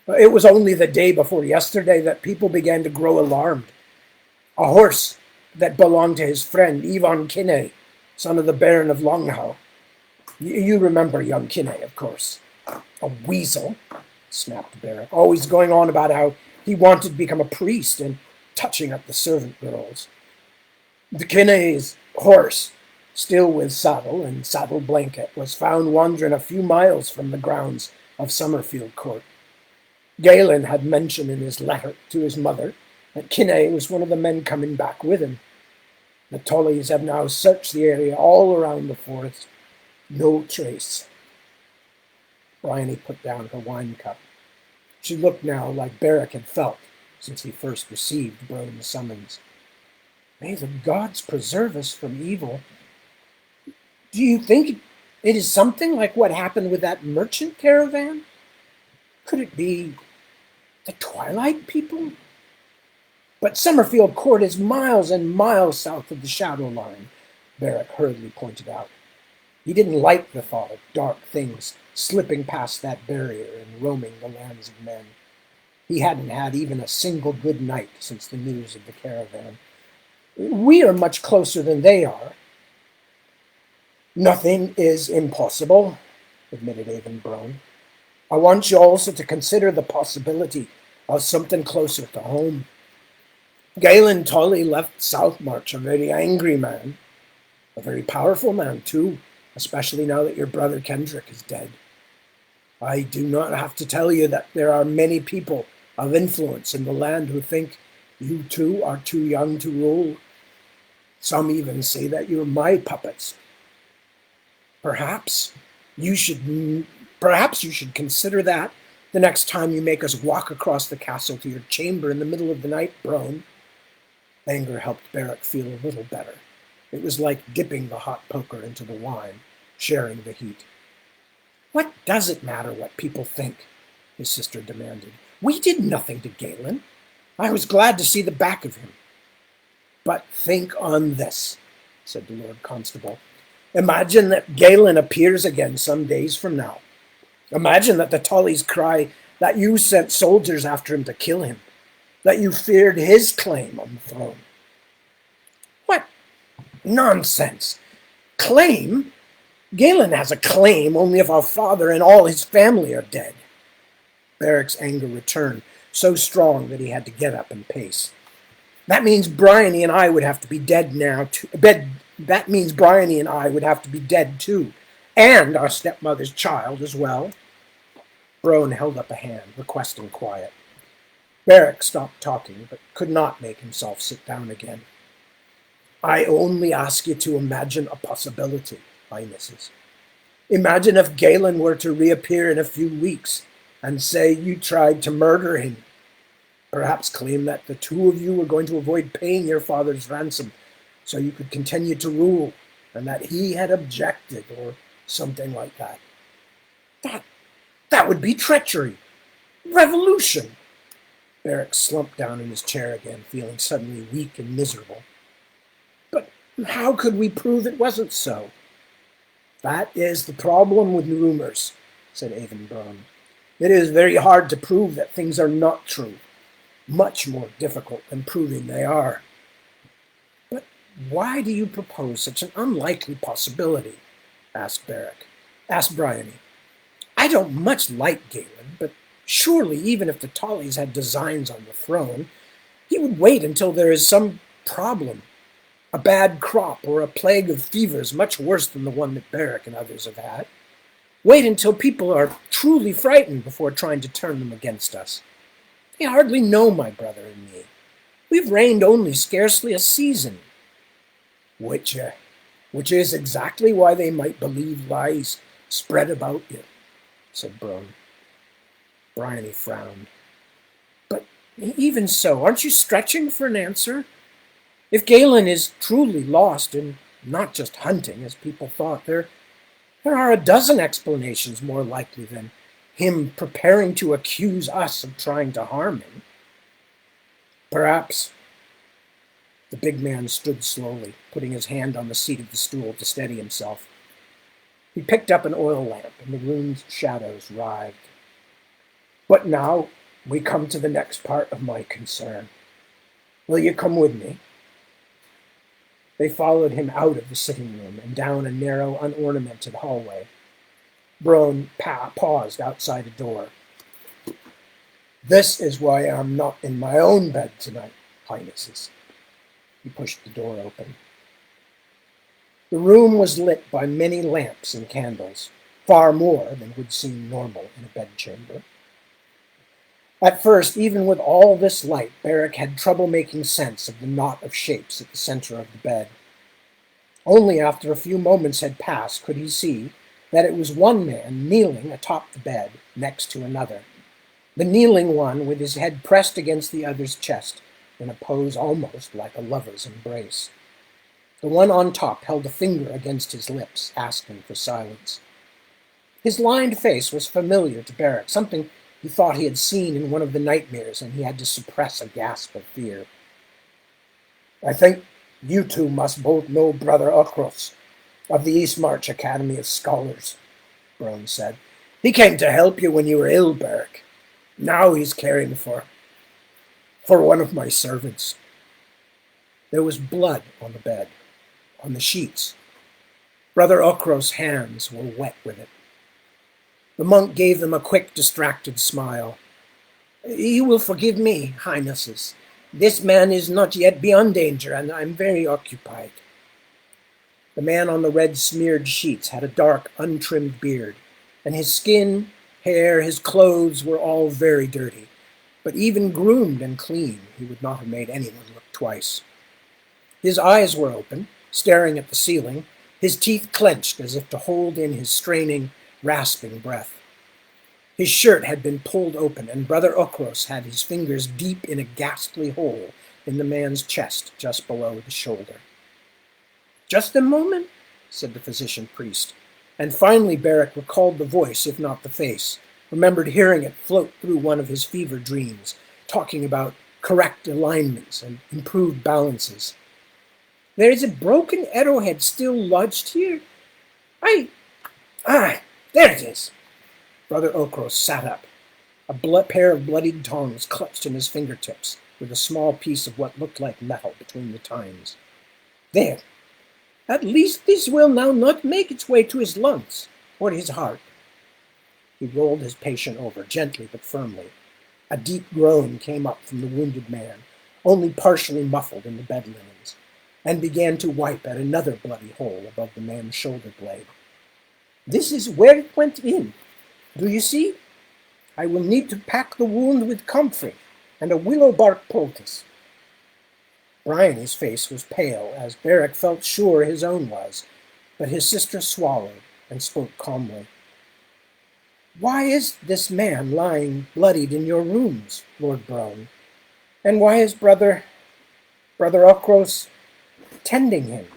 It was only the day before yesterday that people began to grow alarmed. A horse that belonged to his friend, Ivan Kinney, son of the Baron of Longhow. You remember young Kinney, of course. A weasel, snapped Beric, always going on about how he wanted to become a priest and touching up the servant girls. The Kinney's horse, still with saddle and saddle blanket, was found wandering a few miles from the grounds of Summerfield Court. Galen had mentioned in his letter to his mother that Kinney was one of the men coming back with him. The Tullys have now searched the area all around the forest. No trace. Bryony put down her wine cup. She looked now like Beric had felt since he first received Brone's summons. May the gods preserve us from evil. Do you think it is something like what happened with that merchant caravan? Could it be the Twilight people? But Summerfield Court is miles and miles south of the shadow line, Beric hurriedly pointed out. He didn't like the thought of dark things slipping past that barrier and roaming the lands of men. He hadn't had even a single good night since the news of the caravan. We are much closer than they are. Nothing is impossible, admitted Avon Brone. I want you also to consider the possibility of something closer to home. Galen Tully left Southmarch a very angry man, a very powerful man too, especially now that your brother Kendrick is dead. I do not have to tell you that there are many people of influence in the land who think you two are too young to rule. Some even say that you're my puppets. Perhaps you should consider that the next time you make us walk across the castle to your chamber in the middle of the night, Brone. Anger helped Beric feel a little better. It was like dipping the hot poker into the wine, sharing the heat. What does it matter what people think? His sister demanded. We did nothing to Galen. I was glad to see the back of him. But think on this, said the Lord Constable. Imagine that Galen appears again some days from now. Imagine that the Tullys cry that you sent soldiers after him to kill him, that you feared his claim on the throne. What nonsense! Claim? Galen has a claim only if our father and all his family are dead. Beric's anger returned, so strong that he had to get up and pace. That means Bryony and I would have to be dead now, too. That means Bryony and I would have to be dead too, and our stepmother's child as well. Brone held up a hand, requesting quiet. Beric stopped talking, but could not make himself sit down again. I only ask you to imagine a possibility, Highnesses. Imagine if Galen were to reappear in a few weeks and say you tried to murder him. Perhaps claim that the two of you were going to avoid paying your father's ransom so you could continue to rule, and that he had objected, or something like that. That would be treachery. Revolution. Beric slumped down in his chair again, feeling suddenly weak and miserable. But how could we prove it wasn't so? That is the problem with rumors, said Avon Brone. It is very hard to prove that things are not true. Much more difficult than proving they are. But why do you propose such an unlikely possibility? Asked Bryony. I don't much like Galen, but surely even if the Tullys had designs on the throne, he would wait until there is some problem. A bad crop or a plague of fevers much worse than the one that Beric and others have had. Wait until people are truly frightened before trying to turn them against us. They hardly know my brother and me. We've reigned only scarcely a season. Which is exactly why they might believe lies spread about you, said Brone. Bryony frowned. But even so, aren't you stretching for an answer? If Galen is truly lost and not just hunting, as people thought, there are a dozen explanations more likely than him preparing to accuse us of trying to harm him. Perhaps. The big man stood slowly, putting his hand on the seat of the stool to steady himself. He picked up an oil lamp, and the room's shadows writhed. But now we come to the next part of my concern. Will you come with me? They followed him out of the sitting room and down a narrow, unornamented hallway. Brone paused outside a door. This is why I'm not in my own bed tonight, Highnesses. He pushed the door open. The room was lit by many lamps and candles, far more than would seem normal in a bedchamber. At first, even with all this light, Beric had trouble making sense of the knot of shapes at the center of the bed. Only after a few moments had passed could he see that it was one man kneeling atop the bed next to another, the kneeling one with his head pressed against the other's chest in a pose almost like a lover's embrace. The one on top held a finger against his lips, asking for silence. His lined face was familiar to Beric, something he thought he had seen in one of the nightmares, and he had to suppress a gasp of fear. I think you two must both know Brother Ukros of the Eastmarch Academy of Scholars, Brone said. He came to help you when you were ill, Beric. Now he's caring for one of my servants. There was blood on the bed, on the sheets. Brother Ukros' hands were wet with it. The monk gave them a quick, distracted smile. You will forgive me, Highnesses. This man is not yet beyond danger, and I'm very occupied. The man on the red-smeared sheets had a dark, untrimmed beard, and his skin, hair, his clothes were all very dirty. But even groomed and clean, he would not have made anyone look twice. His eyes were open, staring at the ceiling, his teeth clenched as if to hold in his straining, rasping breath. His shirt had been pulled open, and Brother Ukros had his fingers deep in a ghastly hole in the man's chest just below the shoulder. Just a moment, said the physician-priest, and finally Beric recalled the voice, if not the face, remembered hearing it float through one of his fever dreams, talking about correct alignments and improved balances. There is a broken arrowhead still lodged here? There it is. Brother Ukros sat up, a pair of bloodied tongs clutched in his fingertips, with a small piece of what looked like metal between the tines. There. At least this will now not make its way to his lungs, or his heart. He rolled his patient over, gently but firmly. A deep groan came up from the wounded man, only partially muffled in the bed linens, and began to wipe at another bloody hole above the man's shoulder blade. This is where it went in. Do you see? I will need to pack the wound with comfrey and a willow bark poultice. Bryony's face was pale, as Beric felt sure his own was, but his sister swallowed and spoke calmly. Why is this man lying bloodied in your rooms, Lord Brone? And why is Brother Ukros tending him?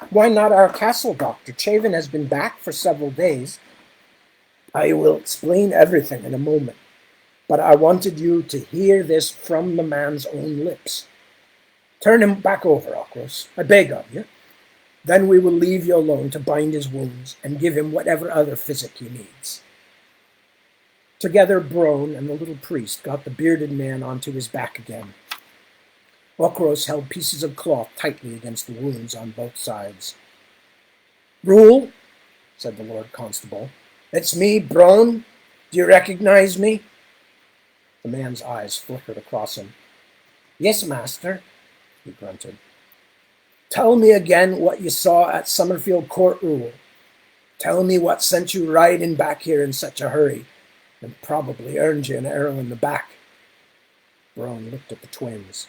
Why not our castle doctor? Chavin has been back for several days. I will explain everything in a moment, but I wanted you to hear this from the man's own lips. Turn him back over, Ukros, I beg of you. Then we will leave you alone to bind his wounds and give him whatever other physic he needs. Together, Brone and the little priest got the bearded man onto his back again. Ukros held pieces of cloth tightly against the wounds on both sides. Rule, said the Lord Constable. It's me, Brone. Do you recognize me? The man's eyes flickered across him. Yes, master, he grunted. Tell me again what you saw at Summerfield Court Rule. Tell me what sent you riding back here in such a hurry, and probably earned you an arrow in the back. Brown looked at the twins.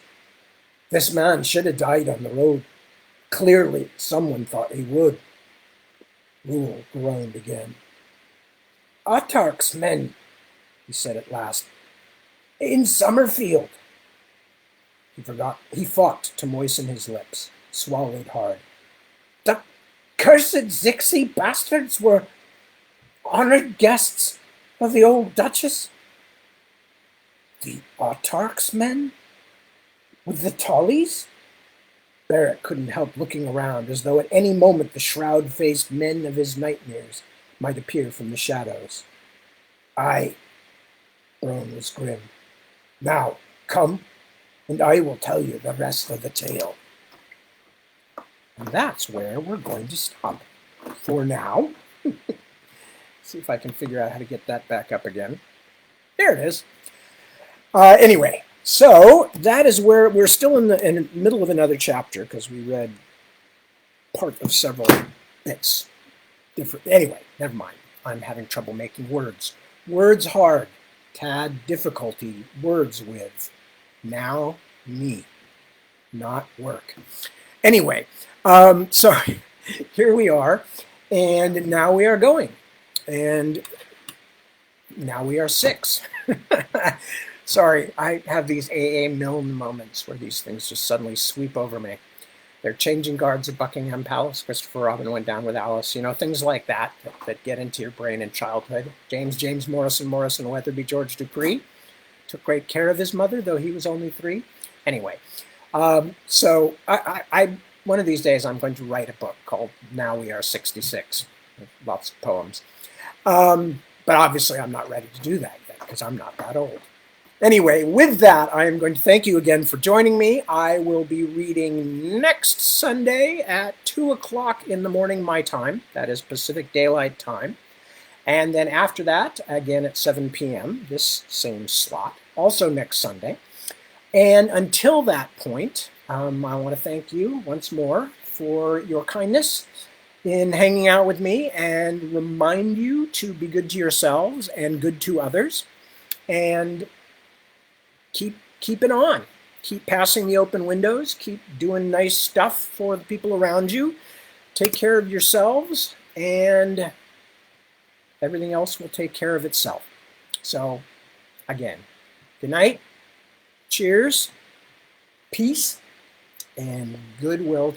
This man should have died on the road. Clearly, someone thought he would. Rule groaned again. Autarch's men, he said at last. In Summerfield. He fought to moisten his lips, swallowed hard. The cursed Zixi bastards were honored guests of the old Duchess. The Autarch's men? With the Tollies? Barrett couldn't help looking around, as though at any moment the shroud-faced men of his nightmares might appear from the shadows. Aye, Brown was grim. Now, come, and I will tell you the rest of the tale. And that's where we're going to stop for now. See if I can figure out how to get that back up again. There it is. Anyway, so that is where we're still in the middle of another chapter, because we read part of several bits. Anyway, never mind. I'm having trouble making words. Words hard. Tad difficulty words with. Now me. Not work. Anyway, so here we are, and now we are going. And now we are 6. Sorry, I have these A.A. Milne moments where these things just suddenly sweep over me. They're changing guards at Buckingham Palace. Christopher Robin went down with Alice. You know, things like that get into your brain in childhood. James Morrison, Weatherby, George Dupree took great care of his mother, though he was only 3. Anyway, so I one of these days I'm going to write a book called Now We Are 66, with lots of poems. But obviously I'm not ready to do that yet because I'm not that old. Anyway, with that, I am going to thank you again for joining me. I will be reading next Sunday at 2 o'clock in the morning my time. That is Pacific Daylight Time. And then after that, again at 7 p.m., this same slot, also next Sunday. And until that point, I want to thank you once more for your kindness in hanging out with me, and remind you to be good to yourselves and good to others. And keep it on. Keep passing the open windows. Keep doing nice stuff for the people around you. Take care of yourselves, and everything else will take care of itself. So, again, good night, cheers, peace, and goodwill.